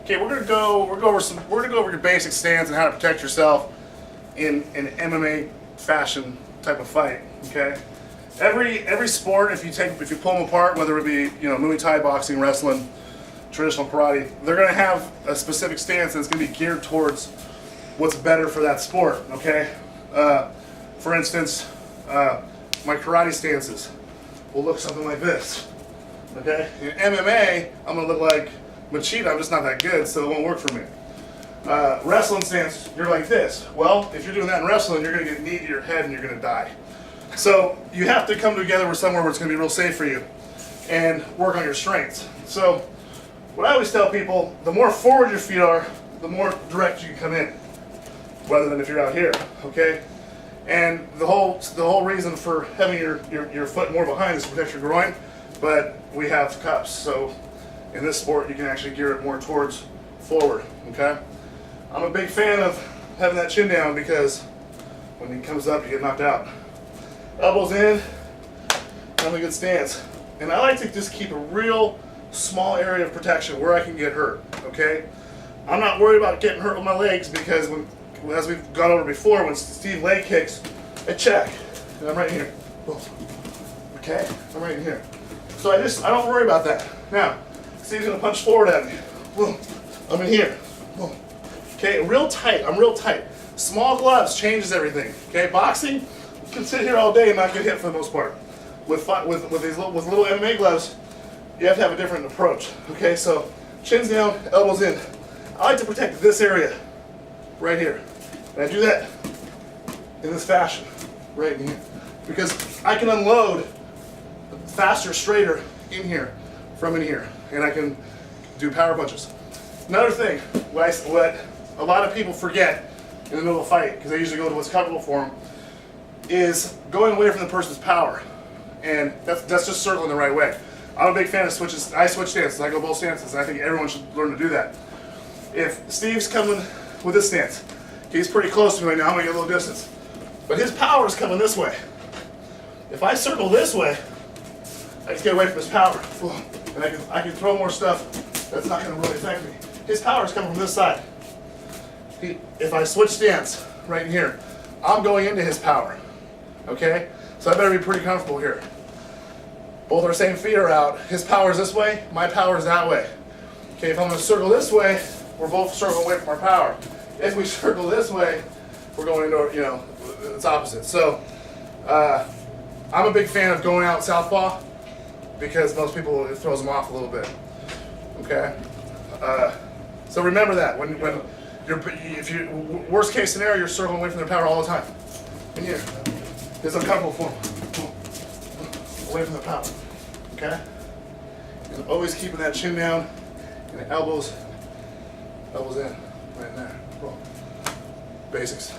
Okay, we're gonna go over your basic stance and how to protect yourself in an MMA fashion type of fight. Okay, every sport, if you pull them apart, whether it be Muay Thai, boxing, wrestling, traditional karate, they're gonna have a specific stance that's gonna be geared towards what's better for that sport. Okay, for instance, my karate stances will look something like this. Okay, in MMA, I'm gonna look like Machida. I'm just not that good, so it won't work for me. Wrestling stance, you're like this. Well, if you're doing that in wrestling, you're gonna get a knee to your head and you're gonna die. So you have to come together with somewhere where it's gonna be real safe for you and work on your strengths. So what I always tell people, the more forward your feet are, the more direct you can come in, rather than if you're out here. Okay. And the whole reason for having your foot more behind is to protect your groin, but we have cups, so in this sport you can actually gear it more towards forward. Okay, I'm a big fan of having that chin down because when he comes up you get knocked out. Elbows in, have a good stance, and I like to just keep a real small area of protection where I can get hurt. Okay, I'm not worried about getting hurt with my legs because as we've gone over before, when Steve leg kicks, I check, and I'm right here. Boom. Okay, I'm right in here. So I don't worry about that. Now, Steve's gonna punch forward at me. Boom. I'm in here. Boom. Okay, real tight. I'm real tight. Small gloves changes everything. Okay, boxing, you can sit here all day and not get hit for the most part. With little MMA gloves, you have to have a different approach. Okay, so chin's down, elbows in. I like to protect this area right here. And I do that in this fashion, right in here, because I can unload faster, straighter in here from in here, and I can do power punches. Another thing, what a lot of people forget in the middle of a fight, because they usually go to what's comfortable for them, is going away from the person's power, and that's just circling the right way. I'm a big fan of switches. I switch stances. I go both stances, and I think everyone should learn to do that. If Steve's coming with this stance, he's pretty close to me right now. I'm gonna get a little distance, but his power is coming this way. If I circle this way, I just get away from his power, and I can throw more stuff that's not going to really affect me. His power is coming from this side. If I switch stance right in here, I'm going into his power. Okay, so I better be pretty comfortable here. Both our same feet are out. His power is this way. My power is that way. Okay, if I'm going to circle this way, we're both circling away from our power. If we circle this way, we're going into, it's opposite. So I'm a big fan of going out southpaw because most people, it throws them off a little bit. Okay, so remember that if you worst case scenario, you're circling away from their power all the time. In here, it's uncomfortable for them. Away from the power. Okay, and always keeping that chin down and the elbows in, right in there. Basics.